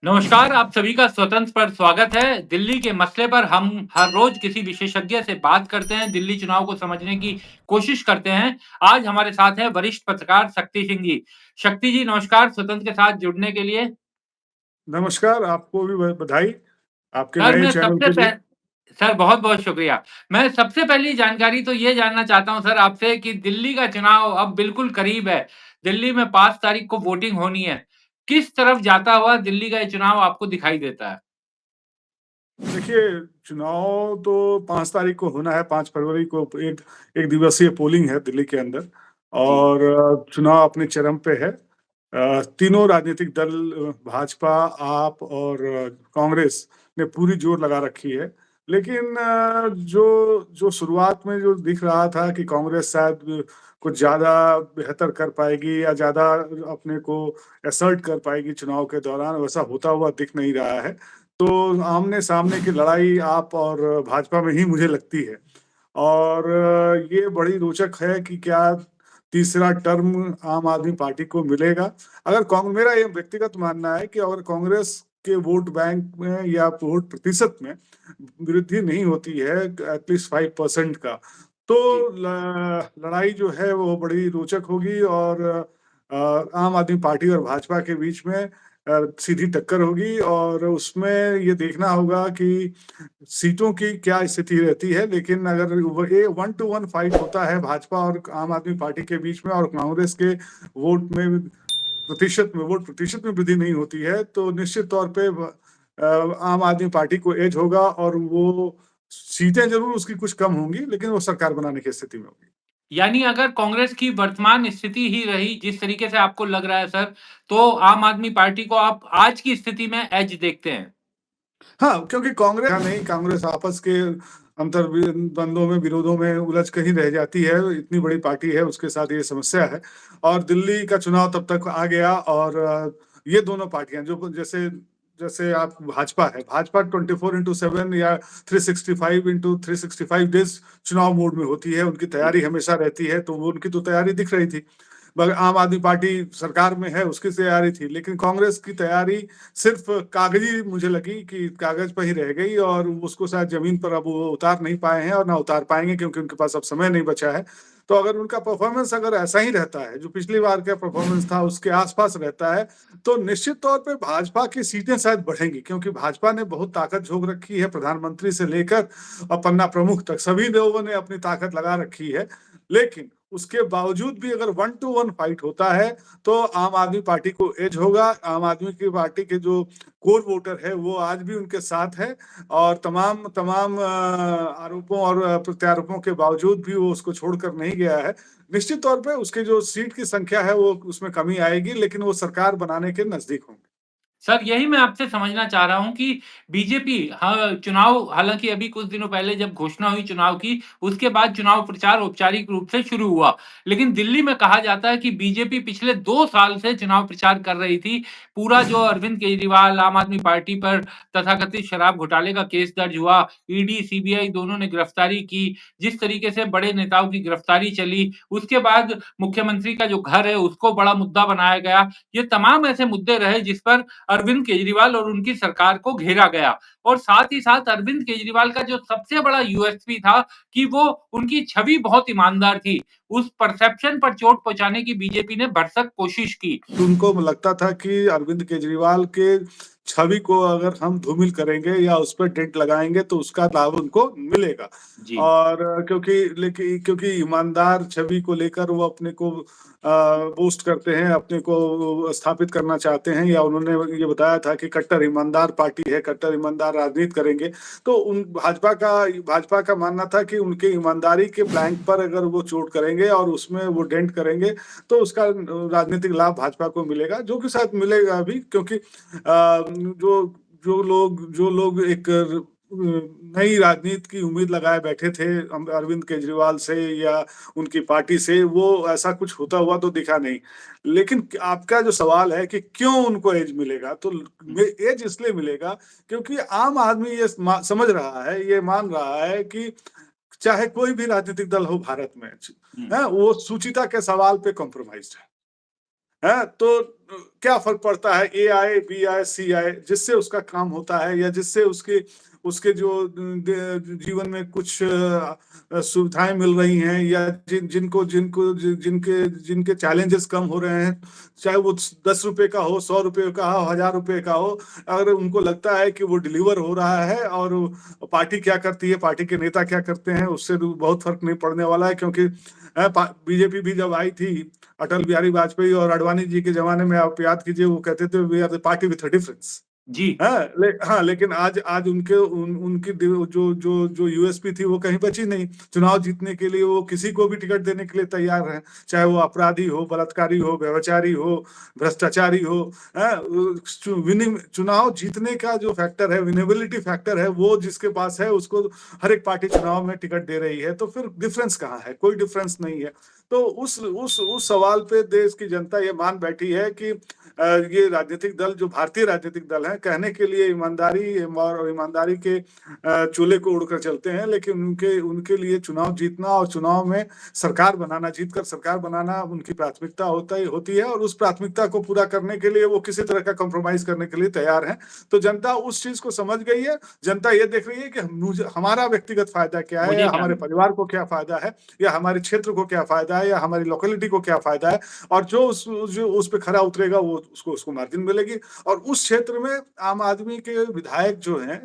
नमस्कार, आप सभी का स्वतंत्र पर स्वागत है। दिल्ली के मसले पर हम हर रोज किसी विशेषज्ञ से बात करते हैं, दिल्ली चुनाव को समझने की कोशिश करते हैं। आज हमारे साथ हैं वरिष्ठ पत्रकार शक्ति सिंह जी। शक्ति जी नमस्कार, स्वतंत्र के साथ जुड़ने के लिए। नमस्कार, आपको भी बधाई, आपके सर नए मैं चैनल सबसे के लिए। पह सर बहुत-बहुत शुक्रिया। मैं सबसे पहली जानकारी तो ये जानना चाहता हूँ सर आपसे कि दिल्ली का चुनाव अब बिल्कुल करीब है। दिल्ली में 5 तारीख को वोटिंग होनी है। किस तरफ जाता हुआ दिल्ली का ये चुनाव आपको दिखाई देता है? देखिए, चुनाव तो 5 तारीख को होना है, 5 फरवरी को एक एक दिवसीय पोलिंग है दिल्ली के अंदर जी। और चुनाव अपने चरम पे है। तीनों राजनीतिक दल भाजपा, आप और कांग्रेस ने पूरी जोर लगा रखी है। लेकिन जो जो शुरुआत में जो दिख रहा था कि कांग्रेस शायद कुछ ज़्यादा बेहतर कर पाएगी या ज़्यादा अपने को असर्ट कर पाएगी चुनाव के दौरान, वैसा होता हुआ दिख नहीं रहा है। तो आमने-सामने की लड़ाई आप और भाजपा में ही मुझे लगती है और ये बड़ी रोचक है कि क्या तीसरा टर्म आम आदमी पार्टी को मिलेगा? अगर कांग मेरा ये व्यक्तिगत मानना है कि अगर कांग्रेस के वोट बैंक में या वोट प्रतिशत में वृद्धि नहीं होती है एटलीस्ट 5% का, जी। तो लड़ाई जो है वो बड़ी रोचक होगी और आम आदमी पार्टी और भाजपा के बीच में सीधी टक्कर होगी और उसमें ये देखना होगा कि सीटों की क्या स्थिति रहती है। लेकिन अगर वो ये 1 टू 1 फाइट होता है भाजपा और आम आदमी पार्टी के बीच में और कांग्रेस के वोट प्रतिशत में वृद्धि नहीं होती है, तो निश्चित तौर पे आम आदमी पार्टी को एज होगा और वो सीटें ज़रूर उसकी कुछ कम होंगी, लेकिन वो सरकार बनाने की स्थिति में होगी। यानी अगर कांग्रेस की वर्तमान स्थिति ही रही जिस तरीके से आपको लग रहा है सर, तो आम आदमी पार्टी को आप आज की स्थिति में एज देखते हैं। हाँ, क्योंकि कांग्रेस आपस के द्वंद्वों में, विरोधों में उलझ कर ही रह जाती है। इतनी बड़ी पार्टी है, उसके साथ ये समस्या है और दिल्ली का चुनाव तब तक आ गया और ये दोनों पार्टियाँ जो जैसे जैसे आप भाजपा 24/7 या 365 डेज़ चुनाव मोड में होती है, उनकी जी। तैयारी हमेशा रहती है, तो वो उनकी तो तैयारी दिख रही थी। मगर आम आदमी पार्टी सरकार में है, उसकी तैयारी थी, लेकिन कांग्रेस की तैयारी सिर्फ कागजी मुझे लगी कि कागज पर ही रह गई और उसको शायद जमीन पर अब वो उतार नहीं पाए हैं और ना उतार पाएंगे क्योंकि उनके पास अब समय नहीं बचा है। तो अगर उनका परफॉर्मेंस अगर ऐसा ही रहता है जो पिछली बार का परफॉर्मेंस था उसके आसपास रहता है, तो निश्चित तौर पे भाजपा की सीटें शायद बढ़ेंगी क्योंकि भाजपा ने बहुत ताकत झोंक रखी है, प्रधानमंत्री से लेकर और पन्ना प्रमुख तक सभी लोगों ने अपनी ताकत लगा रखी है। लेकिन उसके बावजूद भी अगर 1 टू 1 फाइट होता है तो आम आदमी पार्टी को एज होगा। आम आदमी की पार्टी के जो कोर वोटर है वो आज भी उनके साथ है और तमाम तमाम आरोपों और प्रत्यारोपों के बावजूद भी वो उसको छोड़कर नहीं गया है। निश्चित तौर पे उसकी जो सीट की संख्या है वो उसमें कमी आएगी लेकिन वो सरकार बनाने के नज़दीक होंगे। सर, यही मैं आपसे समझना चाह रहा हूँ कि बीजेपी चुनाव हालाँकि अभी कुछ दिनों पहले जब घोषणा हुई चुनाव की, उसके बाद चुनाव प्रचार औपचारिक रूप से शुरू हुआ। लेकिन दिल्ली में कहा जाता है कि बीजेपी पिछले 2 साल से चुनाव प्रचार कर रही थी। पूरा जो अरविंद केजरीवाल, आम आदमी पार्टी पर तथाकथित शराब घोटाले का केस दर्ज हुआ, ईडी, सीबीआई दोनों ने गिरफ्तारी की, जिस तरीके से बड़े नेताओं की गिरफ्तारी चली, उसके बाद मुख्यमंत्री का जो घर है, उसको बड़ा मुद्दा बनाया गया। ये तमाम ऐसे मुद्दे रहे जिस पर अरविंद केजरीवाल और उनकी सरकार को घेरा गया और साथ ही साथ अरविंद केजरीवाल का जो सबसे बड़ा यूएसपी था कि वो उनकी छवि बहुत ईमानदार थी। उस परसेप्शन पर चोट पहुँचाने की बीजेपी ने भरसक कोशिश की। तो उनको लगता था कि अरविंद केजरीवाल के छवि को अगर हम धूमिल करेंगे या उस पर डेंट लगाएँगे तो उसका लाभ उनको मिलेगा। जी। और क्योंकि ईमानदार छवि को लेकर वो अपने को बूस्ट करते हैं, अपने को स्थापित करना चाहते हैं या उन्होंने ये बताया था कि कट्टर ईमानदार पार्टी है, कट्टर ईमानदार राजनीति करेंगे। तो उन भाजपा का मानना था कि उनके ईमानदारी के प्लैंक पर अगर वो चोट करेंगे और उसमें वो डेंट करेंगे तो उसका राजनीतिक लाभ भाजपा को मिलेगा, जो कि शायद मिलेगा भी क्योंकि जो लोग एक नई राजनीति की उम्मीद लगाए बैठे थे अरविंद केजरीवाल से या उनकी पार्टी से, वो ऐसा कुछ होता हुआ तो दिखा नहीं। लेकिन आपका जो सवाल है कि क्यों उनको एज मिलेगा, तो एज इसलिए मिलेगा क्योंकि आम आदमी ये समझ रहा है, ये मान रहा है कि चाहे कोई भी राजनीतिक दल हो भारत में, हुँ। वो सुचिता के सवाल पे कॉम्प्रोमाइज़्ड है। है तो क्या फर्क पड़ता है, ए आए, बी आए, सी आए, जिससे उसका काम होता है या जिससे उसके उसके जो जीवन में कुछ सुविधाएं मिल रही हैं या जिनको जिनको जिनके जिनके चैलेंजेस कम हो रहे हैं, चाहे वो 10 रुपए का हो, 100 रुपए का हो, 1000 रुपए का हो, अगर उनको लगता है कि वो डिलीवर हो रहा है और पार्टी क्या करती है, पार्टी के नेता क्या करते हैं, उससे बहुत फर्क नहीं पड़ने वाला है। क्योंकि बीजेपी भी जब आई थी अटल बिहारी वाजपेयी और आडवाणी जी के जमाने में, आप याद कीजिए, वो कहते थे we are the party with a difference. जी। हाँ, हाँ, लेकिन आज आज उनकी जो यूएसपी थी वो कहीं बची नहीं। चुनाव जीतने के लिए वो किसी को भी टिकट देने के लिए तैयार हैं, चाहे वो अपराधी हो, बलात्कारी हो, व्यभिचारी हो, भ्रष्टाचारी हो। चुनाव जीतने का जो फैक्टर है, विनेबिलिटी फैक्टर है, वो जिसके पास है उसको हर एक पार्टी चुनाव में टिकट दे रही है। तो फिर डिफरेंस कहाँ है? कोई डिफरेंस नहीं है। तो उस सवाल पे देश की जनता ये मान बैठी है कि ये राजनीतिक दल, जो भारतीय राजनीतिक दल हैं, कहने के लिए ईमानदारी और ईमानदारी के चूल्हे को उड़कर चलते हैं, लेकिन उनके उनके लिए चुनाव जीतना और चुनाव में सरकार बनाना, जीतकर सरकार बनाना उनकी प्राथमिकता होती है, और उस प्राथमिकता को पूरा करने के लिए वो किसी तरह का कॉम्प्रोमाइज करने के लिए तैयार हैं। तो जनता उस चीज को समझ गई है। जनता ये देख रही है कि हमारा व्यक्तिगत फायदा क्या है, मुझे या क्या हमारे मिला? परिवार को क्या फायदा है, या हमारे क्षेत्र को क्या फायदा है, या हमारी लोकेलिटी को क्या फायदा है। और जो उस पे खरा उतरेगा वो उसको उसको मार्जिन मिलेगी। और उस क्षेत्र में आम आदमी के विधायक जो हैं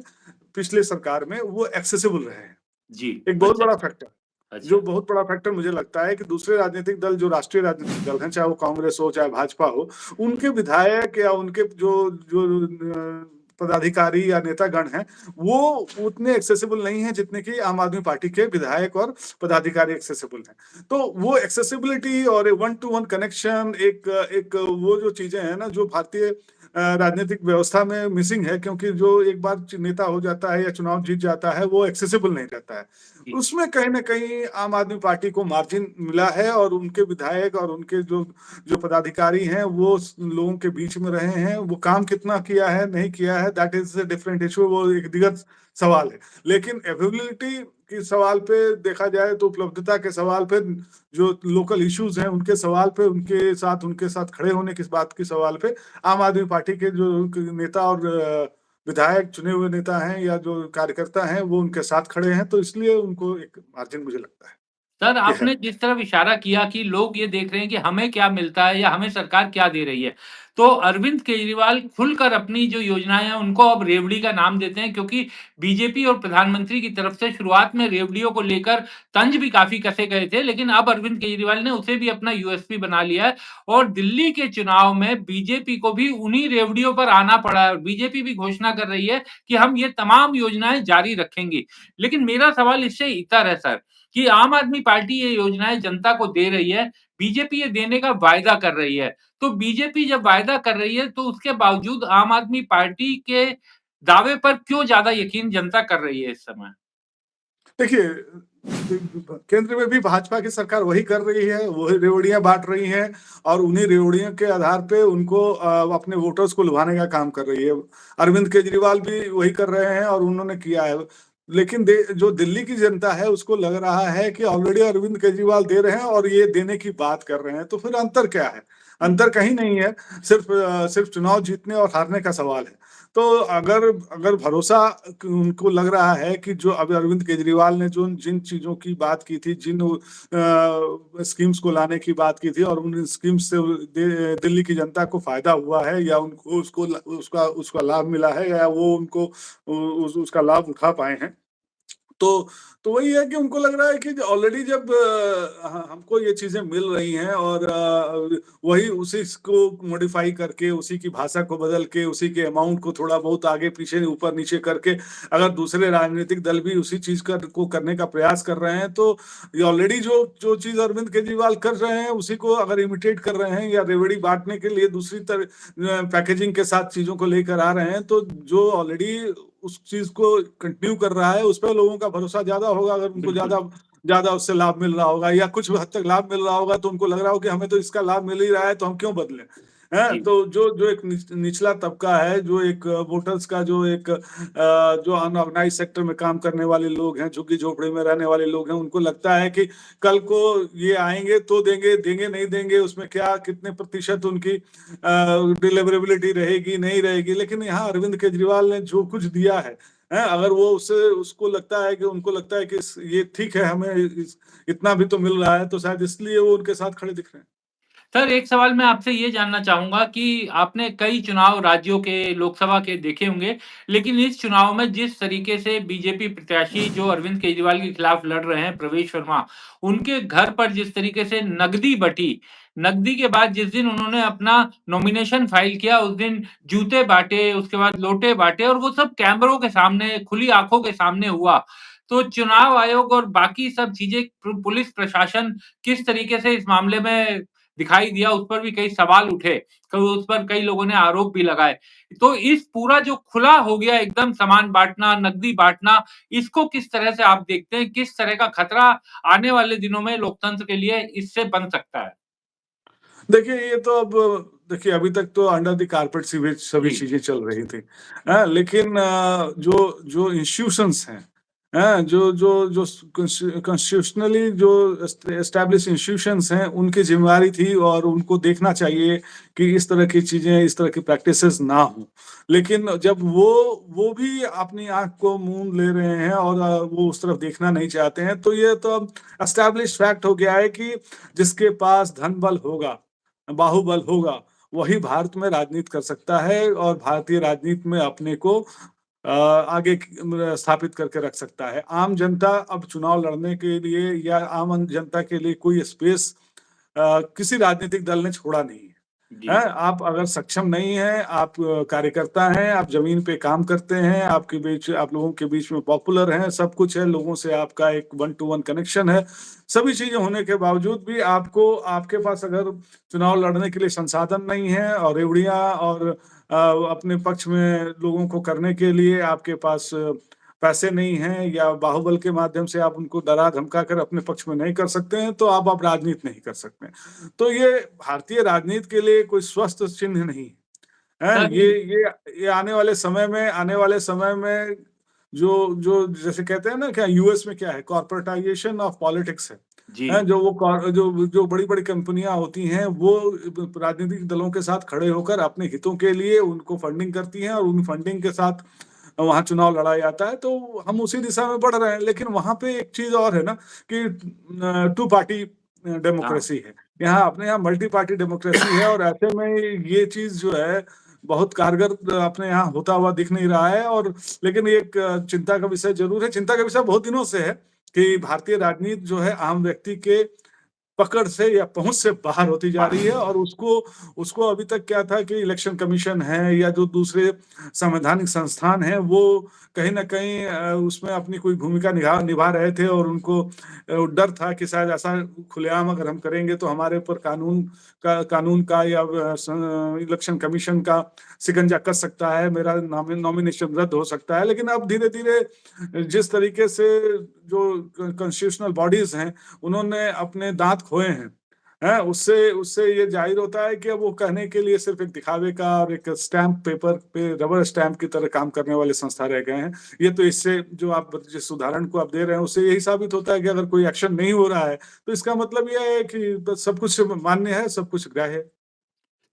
पिछले सरकार में, वो एक्सेसिबल रहे हैं। जी। एक बहुत अच्छा, बड़ा फैक्टर, जो अच्छा। बहुत बड़ा फैक्टर मुझे लगता है कि दूसरे राजनीतिक दल, जो राष्ट्रीय राजनीतिक दल हैं, चाहे वो कांग्रेस हो, चाहे भाजपा हो, उनके विधायक या उनके जो जो पदाधिकारी या नेतागण हैं, वो उतने एक्सेसिबल नहीं हैं जितने कि आम आदमी पार्टी के विधायक और पदाधिकारी एक्सेसिबल हैं। तो वो एक्सेसिबिलिटी और वन टू वन कनेक्शन, एक एक वो जो चीजें हैं ना, जो भारतीय राजनीतिक व्यवस्था में मिसिंग है, क्योंकि जो एक बार नेता हो जाता है या चुनाव जीत जाता है, वो एक्सेसिबल नहीं रहता है। जी। उसमें कहीं न कहीं आम आदमी पार्टी को मार्जिन मिला है, और उनके विधायक और उनके जो जो पदाधिकारी हैं, वो लोगों के बीच में रहे हैं। वो काम कितना किया है, नहीं किया है, that is a different issue, वो एक दिग्गज सवाल है। लेकिन अवेलेबिलिटी के सवाल पे देखा जाए, तो उपलब्धता के सवाल पे, जो लोकल इश्यूज़ हैं, उनके सवाल पे, उनके साथ खड़े होने की बात के सवाल पे, आम आदमी पार्टी के जो नेता और विधायक, चुने हुए नेता हैं या जो कार्यकर्ता हैं, वो उनके साथ खड़े हैं, तो इसलिए उनको एक मार्जिन मुझे लगता है सर, कि है। आपने जिस तरफ इशारा किया कि लोग ये देख रहे हैं कि हमें क्या मिलता है या हमें सरकार क्या दे रही है। तो अरविंद केजरीवाल खुलकर अपनी जो योजनाएँ हैं, उनको अब रेवड़ी का नाम देते हैं, क्योंकि बीजेपी और प्रधानमंत्री की तरफ से शुरुआत में रेवड़ियों को लेकर तंज भी काफ़ी कसे गए थे, लेकिन अब अरविंद केजरीवाल ने उसे भी अपना यूएसपी बना लिया है और दिल्ली के चुनाव में बीजेपी को भी उन्हीं रेवड़ियों पर आना पड़ा है और बीजेपी भी घोषणा कर रही है कि हम ये तमाम योजनाएँ जारी रखेंगे। लेकिन मेरा सवाल इससे इतर है सर, कि आम आदमी पार्टी ये योजनाएँ जनता को दे रही है, बीजेपी ये देने का वायदा कर रही है। तो बीजेपी जब वायदा कर रही है, तो उसके बावजूद आम आदमी पार्टी के दावे पर क्यों ज़्यादा यकीन जनता कर रही है इस समय? देखिए, केंद्र में भी भाजपा की सरकार वही कर रही है, वही रेवड़ियाँ बाँट रही है, और उन्हीं रेवड़ियों के आधार पे उनको अपने वोटर्स को लुभाने का काम कर रही है। अरविंद केजरीवाल भी वही कर रहे हैं, और उन्होंने किया है। लेकिन जो दिल्ली की जनता है, उसको लग रहा है कि ऑलरेडी अरविंद केजरीवाल दे रहे हैं और ये देने की बात कर रहे हैं, तो फिर अंतर क्या है? हुँ। अंतर कहीं नहीं है, सिर्फ चुनाव जीतने और हारने का सवाल है। तो अगर अगर भरोसा उनको लग रहा है कि जो अभी अरविंद केजरीवाल ने जो जिन चीज़ों की बात की थी, जिन स्कीम्स को लाने की बात की थी, और उन स्कीम्स से दिल्ली की जनता को फ़ायदा हुआ है, या उनको उसका उसका लाभ मिला है, या वो उनको उसका लाभ उठा पाए हैं। तो तो वही है कि उनको लग रहा है कि ऑलरेडी जब हमको ये चीज़ें मिल रही हैं, और वही उसी को मॉडिफ़ाई करके, उसी की भाषा को बदल के, उसी के अमाउंट को थोड़ा बहुत आगे पीछे, ऊपर नीचे करके, अगर दूसरे राजनीतिक दल भी उसी चीज़ को करने का प्रयास कर रहे हैं, तो ये ऑलरेडी जो जो चीज़ अरविंद केजरीवाल कर रहे हैं, उसी को अगर इमिटेट कर रहे हैं, या रेवड़ी बाँटने के लिए दूसरी पैकेजिंग के साथ चीज़ों को लेकर आ रहे हैं, तो जो ऑलरेडी उस चीज़ को कंटिन्यू कर रहा है, उस पे लोगों का भरोसा ज़्यादा होगा। अगर उनको बिल्कुल। ज़्यादा ज़्यादा उससे लाभ मिल रहा होगा, या कुछ हद तक लाभ मिल रहा होगा, तो उनको लग रहा हो कि हमें तो इसका लाभ मिल ही रहा है, तो हम क्यों बदलें? हैं? जी, तो जो जो एक निचला तबका है, जो एक वोटर्स का जो एक जो अनऑर्गेनाइज़ सेक्टर में काम करने वाले लोग हैं, झुग्गी-झोपड़ी में रहने वाले लोग हैं, उनको लगता है कि कल को ये आएँगे तो देंगे, देंगे नहीं देंगे, उसमें क्या कितने प्रतिशत उनकी डिलिवरेबिलिटी रहेगी, नहीं रहेगी। लेकिन यहाँ अरविंद केजरीवाल ने जो कुछ दिया है, हैं? अगर वो उससे उसको लगता है कि उनको लगता है कि ये ठीक है, हमें इतना भी तो मिल रहा है, तो शायद इसलिए वो उनके साथ खड़े दिख रहे हैं। सर, एक सवाल मैं आपसे ये जानना चाहूँगा कि आपने कई चुनाव राज्यों के, लोकसभा के देखे होंगे, लेकिन इस चुनाव में जिस तरीके से बीजेपी प्रत्याशी जो अरविंद केजरीवाल के खिलाफ लड़ रहे हैं, प्रवेश वर्मा, उनके घर पर जिस तरीके से नकदी बँटी, नकदी के बाद जिस दिन उन्होंने अपना नॉमिनेशन फाइल किया, उस दिन जूते बाँटे, उसके बाद लोटे बाँटे और वो सब कैमरों के सामने, खुली आँखों के सामने हुआ। तो चुनाव आयोग और बाकी सब चीज़ें, पुलिस प्रशासन किस तरीके से इस मामले में दिखाई दिया, उस पर भी कई सवाल उठे। तो उस पर कई लोगों ने आरोप भी लगाए। तो इस पूरा जो खुला हो गया एकदम सामान बाँटना, नकदी बाँटना, इसको किस तरह से आप देखते हैं? किस तरह का खतरा आने वाले दिनों में लोकतंत्र के लिए इससे बन सकता है? देखिए, ये तो अब देखिए अभी तक तो अंडर द कारपेट सीवेज सभी जी, चीज़ें चल रही थी। लेकिन जो जो इंस्टीट्यूशंस हैं, जो जो जो कॉन्स्टिट्यूशनली जो एस्टेब्लिश इंस्टीट्यूशंस हैं, उनकी ज़िम्मेवारी थी और उनको देखना चाहिए कि इस तरह की चीज़ें, इस तरह की प्रैक्टिसेज़ ना हों। लेकिन जब वो भी अपनी आँख को मूंद ले रहे हैं और वो उस तरफ देखना नहीं चाहते हैं, तो ये तो अब एस्टेब्लिश्ड फैक्ट हो गया है कि जिसके पास धन बल होगा, बाहुबल होगा, वही भारत में राजनीति कर सकता है और भारतीय राजनीति में अपने को आगे स्थापित करके रख सकता है। आम जनता अब चुनाव लड़ने के लिए या आम जनता के लिए कोई स्पेस किसी राजनीतिक दल ने छोड़ा नहीं है। जी। हैं? आप अगर सक्षम नहीं हैं, आप कार्यकर्ता हैं, आप ज़मीन पे काम करते हैं, आपके बीच आप लोगों के बीच में पॉपुलर हैं, सब कुछ है, लोगों से आपका एक वन टू वन कनेक्शन है। सभी चीज़ें होने के बावजूद भी आपको आपके पास अगर चुनाव लड़ने के लिए संसाधन नहीं है और रेवड़ियाँ और अपने पक्ष में लोगों को करने के लिए आपके पास पैसे नहीं हैं या बाहुबल के माध्यम से आप उनको डरा-धमका कर अपने पक्ष में नहीं कर सकते हैं, तो आप राजनीति नहीं कर सकते हैं। तो ये भारतीय राजनीति के लिए कोई स्वस्थ चिन्ह नहीं है। सर ये आने वाले समय में जो जो जैसे कहते हैं ना क्या यूएस में क्या है कॉर्पोरेटाइजेशन ऑफ पॉलिटिक्स है। जी। हैं, जो वो कॉर जो बड़ी-बड़ी कंपनियाँ होती हैं, वो राजनीतिक दलों के साथ खड़े होकर अपने हितों के लिए उनको फंडिंग करती हैं और उन फंडिंग के साथ वहाँ चुनाव लड़ा जाता है, तो हम उसी दिशा में बढ़ रहे हैं। लेकिन वहाँ पे एक चीज़ और है ना कि टू पार्टी हाँ। डेमोक्रेसी है। यहाँ अपने यहाँ मल्टी पार्टी डेमोक्रेसी है और ऐसे में ये चीज़ जो है बहुत कारगर अपने यहाँ होता हुआ दिख नहीं रहा है और लेकिन एक चिंता का विषय ज़रूर है। चिंता का विषय बहुत दिनों से है कि भारतीय राजनीति जो है आम व्यक्ति के पकड़ से या पहुँच से बाहर होती जा रही है और उसको उसको अभी तक क्या था कि इलेक्शन कमीशन है या जो दूसरे संवैधानिक संस्थान हैं, वो कहीं न कहीं उसमें अपनी कोई भूमिका निभा निभा रहे थे और उनको डर था कि शायद ऐसा खुलेआम अगर हम करेंगे तो हमारे ऊपर कानून का या इलेक्शन कमीशन का शिकंजा कस सकता है, मेरा नॉमिनेशन रद्द हो सकता है। लेकिन अब धीरे-धीरे जिस तरीके से जो कॉन्स्टिट्यूशनल बॉडीज़ हैं, उन्होंने अपने दाँत खोए हैं। हैं? उससे उससे ये ज़ाहिर होता है कि अब वो कहने के लिए सिर्फ़ एक दिखावे का और एक स्टैम्प पेपर पे रबर स्टैम्प की तरह काम करने वाले संस्था रह गए हैं। ये तो इससे जो आप जिस उदाहरण को आप दे रहे हैं, उससे यही साबित होता है कि अगर कोई एक्शन नहीं हो रहा है, तो इसका मतलब ये है कि बस सब कुछ मान्य है, सब कुछ ग्राह्य है।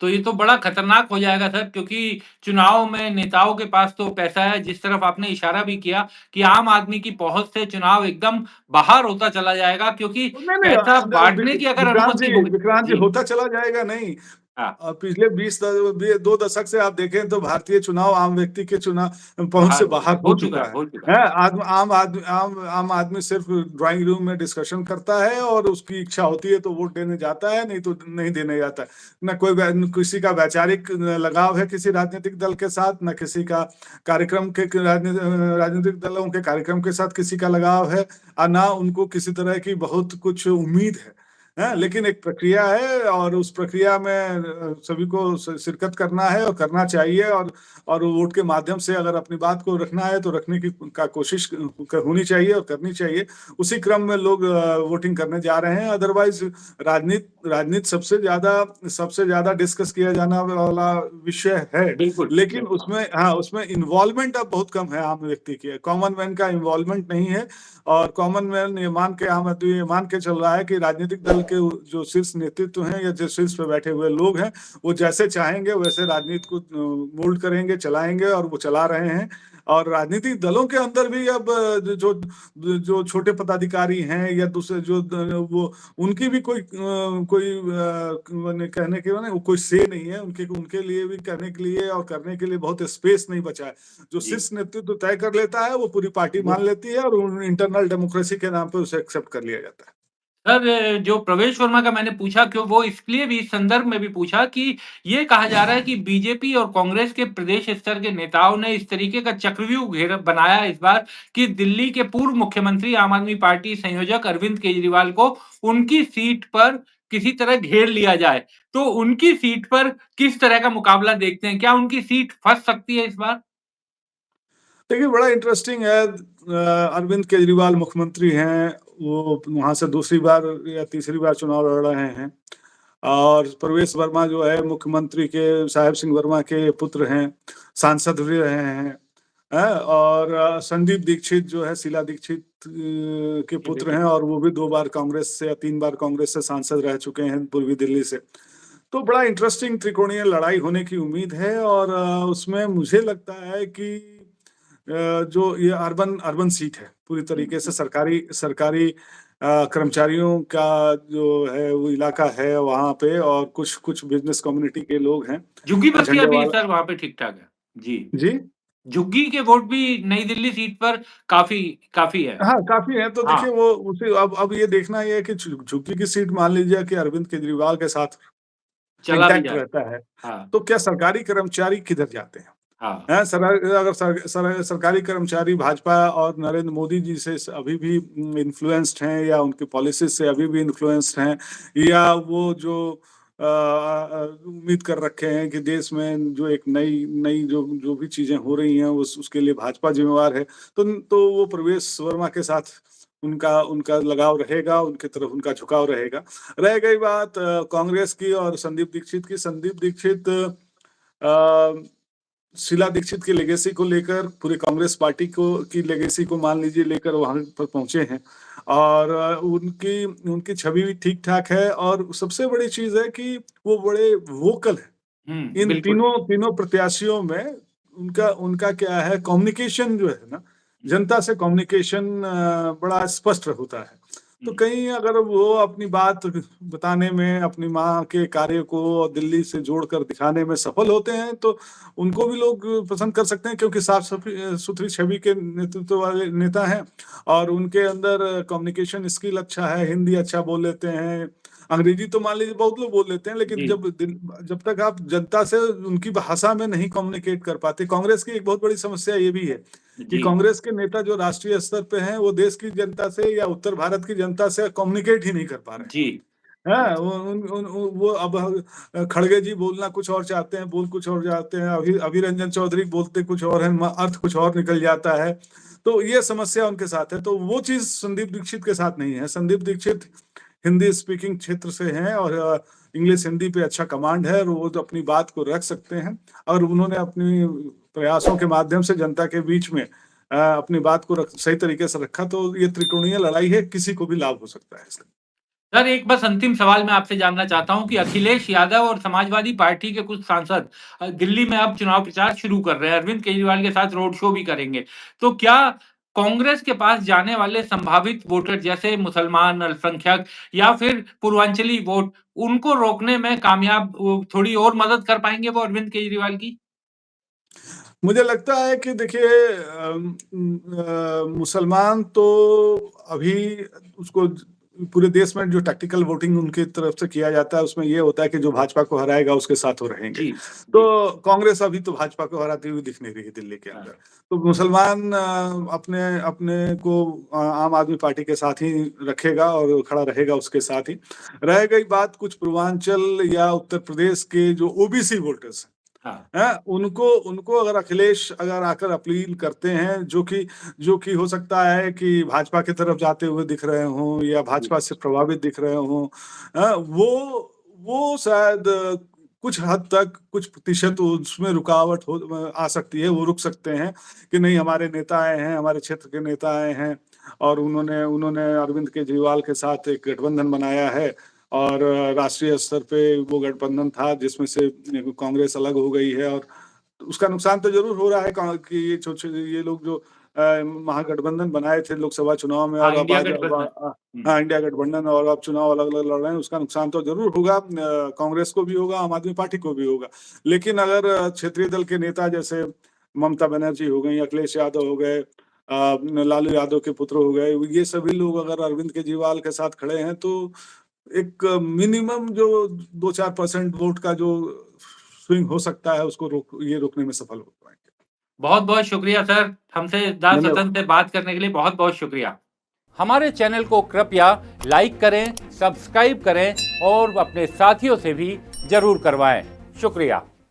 तो ये तो बड़ा खतरनाक हो जाएगा सर, क्योंकि चुनाव में नेताओं के पास तो पैसा है, जिस तरफ आपने इशारा भी किया कि आम आदमी की पहुँच से चुनाव एकदम बाहर होता चला जाएगा, क्योंकि नहीं, नहीं पैसा अब बाँटने की अगर अनुमति होगी। विक्रांत जी जी, होता चला जाएगा नहीं। हाँ, पिछले 2 दशक से आप देखें तो भारतीय चुनाव आम व्यक्ति के चुनाव पहुँच से बाहर बाहर हो हो चुका चुका है, है। हो चुका है। हैं? आम आदमी सिर्फ़ ड्राइंग रूम में डिस्कशन करता है और उसकी इच्छा होती है तो वोट देने जाता है, नहीं तो नहीं देने जाता है। ना कोई किसी का वैचारिक लगाव है किसी राजनीतिक दल के साथ, ना किसी का कार्यक्रम के राजनीतिक दलों के कार्यक्रम के साथ किसी का लगाव है ना उनको किसी तरह की बहुत कुछ उम्मीद है। लेकिन एक प्रक्रिया है और उस प्रक्रिया में सभी को शिरकत करना है और करना चाहिए, और वोट के माध्यम से अगर अपनी बात को रखना है तो रखने की कोशिश होनी चाहिए और करनी चाहिए। उसी क्रम में लोग वोटिंग करने जा रहे हैं। अदरवाइज राजनीति सबसे ज्यादा डिस्कस किया जाना वाला विषय है, बिल्कुल, लेकिन बिल्कुल। उसमें इन्वॉल्वमेंट अब बहुत कम है आम व्यक्ति की। कॉमन मैन का इन्वॉल्वमेंट नहीं है, और कॉमन मैन आम आदमी ये मान के चल रहा है कि राजनीतिक दल के जो शीर्ष नेतृत्व हैं या जो शीर्ष पे बैठे हुए लोग हैं, वो जैसे चाहेंगे वैसे राजनीति को मोल्ड करेंगे, चलाएंगे, और वो चला रहे हैं। और राजनीतिक दलों के अंदर भी अब जो जो छोटे पदाधिकारी हैं या दूसरे जो वो उनकी भी कहने के माने कोई से नहीं है, उनके लिए भी कहने के लिए और करने के लिए बहुत स्पेस नहीं बचा है। जो जी। शीर्ष नेतृत्व तय कर लेता है वो पूरी पार्टी मान लेती है, और इंटरनल डेमोक्रेसी के नाम पे उसे एक्सेप्ट कर लिया जाता है। सर, जो प्रवेश वर्मा का मैंने पूछा क्यों वो इसलिए भी इस संदर्भ में भी पूछा कि ये कहा जा रहा है कि बीजेपी और कांग्रेस के प्रदेश स्तर के नेताओं ने इस तरीके का चक्रव्यूह घेर बनाया इस बार कि दिल्ली के पूर्व मुख्यमंत्री आम आदमी पार्टी संयोजक अरविंद केजरीवाल को उनकी सीट पर किसी तरह घेर लिया जाए। तो उनकी सीट पर किस तरह का मुकाबला देखते हैं? क्या उनकी सीट फँस सकती है इस बार? देखिए, बड़ा इंटरेस्टिंग है। अरविंद केजरीवाल मुख्यमंत्री हैं, वो वहां से दूसरी बार या तीसरी बार चुनाव लड़ रहे हैं। और प्रवेश वर्मा जो है मुख्यमंत्री के साहेब सिंह वर्मा के पुत्र हैं, सांसद भी रहे हैं। और संदीप दीक्षित जो है शीला दीक्षित के जी, पुत्र बिल्कुल। हैं, और वो भी 2 बार कांग्रेस से या 3 बार कांग्रेस से सांसद रह चुके हैं पूर्वी दिल्ली से। तो बड़ा इंटरेस्टिंग त्रिकोणीय लड़ाई होने की उम्मीद है, और उसमें मुझे लगता है कि जो ये अर्बन अर्बन सीट है, पूरी हुँ, तरीके से सरकारी सरकारी कर्मचारियों का जो है वो इलाका है वहाँ पे, और कुछ कुछ बिजनेस कम्युनिटी के लोग हैं। झुग्गी बस्तियाँ भी झंडेवाला सर वहाँ पे ठीक-ठाक है। जी। जी। झुग्गी के वोट भी नई दिल्ली सीट पर काफ़ी काफ़ी है। हाँ, काफ़ी है। तो हाँ, देखिए, वो उसे अब ये देखना ये है कि झुग्गी की सीट मान लीजिए कि अरविंद केजरीवाल के साथ चला भी इंटैक्ट जाए। रहता है, हाँ, तो क्या सरकारी कर्मचारी किधर जाते हैं? हाँ। हैं, अगर सरकारी कर्मचारी भाजपा और नरेंद्र मोदी जी से अभी भी इन्फ्लुएंस्ड हैं, या उनकी पॉलिसीज़ से अभी भी इन्फ्लुएंस्ड हैं, या वो जो उम्मीद कर रखे हैं कि देश में जो एक नई नई जो जो भी चीज़ें हो रही हैं उसके लिए भाजपा ज़िम्मेवार है। तो वो प्रवेश वर्मा के साथ उनका उनका लगाव रहेगा, उनकी तरफ उनका झुकाव रहेगा। रह गई बात कांग्रेस की और संदीप दीक्षित की। संदीप दीक्षित शीला दीक्षित की लेगेसी को लेकर, पूरी कांग्रेस पार्टी को की लेगेसी को मान लीजिए लेकर वहां पर पहुंचे हैं, और उनकी उनकी छवि भी ठीक ठाक है, और सबसे बड़ी चीज है कि वो बड़े वोकल है। हुँ, इन बिल्कुल। तीनों तीनों प्रत्याशियों में उनका उनका क्या है, कम्युनिकेशन जो है ना, हुँ, जनता से कम्युनिकेशन बड़ा स्पष्ट होता है। तो हुँ। कहीं अगर वो अपनी बात बताने में अपनी माँ के कार्य को और दिल्ली से जोड़कर दिखाने में सफल होते हैं, तो उनको भी लोग पसंद कर सकते हैं, क्योंकि सुथरी छवि के नेतृत्व वाले नेता हैं, और उनके अंदर कम्युनिकेशन स्किल अच्छा है, हिंदी अच्छा बोल लेते हैं, अंग्रेजी तो मान लीजिए बहुत लोग बोल लेते हैं, लेकिन जी, जब तक आप जनता से उनकी भाषा में नहीं कम्युनिकेट कर पाते। कांग्रेस की एक बहुत बड़ी समस्या ये भी है कि जी, कांग्रेस के नेता जो राष्ट्रीय स्तर पे हैं, वो देश की जनता से या उत्तर भारत की जनता से कम्युनिकेट ही नहीं कर पा रहे हैं। जी। हाँ, वो अब खड़गे जी बोलना कुछ और चाहते हैं, बोल कुछ और चाहते हैं, अभी रंजन चौधरी बोलते कुछ और है, अर्थ कुछ और निकल जाता है। तो ये समस्या उनके साथ है, तो वो चीज संदीप दीक्षित के साथ नहीं है। संदीप दीक्षित हिंदी स्पीकिंग क्षेत्र से हैं, और इंग्लिश हिंदी पे अच्छा कमांड है, और वो तो अपनी बात को रख सकते हैं, और उन्होंने अपनी प्रयासों के माध्यम से जनता के बीच में अपनी बात को सही तरीके से रखा। तो ये त्रिकोणीय लड़ाई है, किसी को भी लाभ हो सकता है इससे। सर, एक बस अंतिम सवाल मैं आपसे जानना चाहता हूँ कि अखिलेश यादव और समाजवादी पार्टी के कुछ सांसद दिल्ली में अब चुनाव प्रचार शुरू कर रहे हैं। अरविंद केजरीवाल के साथ रोड शो भी करेंगे। तो क्या कांग्रेस के पास जाने वाले संभावित वोटर जैसे मुसलमान, अल्पसंख्यक या फिर पूर्वांचली वोट, उनको रोकने में कामयाब थोड़ी और मदद कर पाएँगे वो अरविंद केजरीवाल की? मुझे लगता है कि देखिए, मुसलमान तो अभी उसको पूरे देश में जो टैक्टिकल वोटिंग उनकी तरफ से किया जाता है, उसमें ये होता है कि जो भाजपा को हराएगा उसके साथ वो रहेंगे। जी, तो जी। कांग्रेस अभी तो भाजपा को हराती हुई दिख नहीं रही दिल्ली के हाँ। अंदर। तो मुसलमान अपने अपने को आम आदमी पार्टी के साथ ही रखेगा और खड़ा रहेगा उसके साथ ही। रह गई बात कुछ पूर्वांचल या उत्तर प्रदेश के जो ओबीसी वोटर्स हाँ। हैं, उनको उनको अगर अखिलेश अगर आकर अपील करते हैं, जो कि हो सकता है कि भाजपा की तरफ जाते हुए दिख रहे हों या जी। भाजपा से प्रभावित दिख रहे हों, वो शायद कुछ हद तक, कुछ प्रतिशत उसमें रुकावट आ सकती है, वो रुक सकते हैं कि नहीं हमारे नेता आए हैं, हमारे क्षेत्र के नेता आए हैं और उन्होंने उन्होंने अरविंद केजरीवाल के साथ एक गठबंधन बनाया है और राष्ट्रीय स्तर पे वो गठबंधन था जिसमें से कांग्रेस अलग हो गई है और उसका नुकसान तो ज़रूर हो रहा है कि ये लोग जो महागठबंधन बनाए थे लोकसभा चुनाव में हाँ, और इंडिया गठबंधन। हुँ। हाँ, इंडिया गठबंधन और अब चुनाव अलग-अलग लड़ रहे हैं, उसका नुकसान तो ज़रूर होगा कांग्रेस को भी होगा, आम आदमी पार्टी को भी होगा। लेकिन अगर क्षेत्रीय दल के नेता जैसे ममता बनर्जी हो गईं, अखिलेश यादव हो गए लालू यादव के पुत्र हो गए, ये सभी लोग अगर अरविंद केजरीवाल के साथ खड़े हैं तो एक मिनिमम जो 2-4% वोट का जो स्विंग हो सकता है उसको रोकने में सफल हो पाएँगे। बहुत-बहुत शुक्रिया सर, हमसे दार धन्यवाद। सतन से बात करने के लिए बहुत-बहुत शुक्रिया। हमारे चैनल को कृपया लाइक करें, सब्सक्राइब करें और अपने साथियों से भी ज़रूर करवाएँ। शुक्रिया।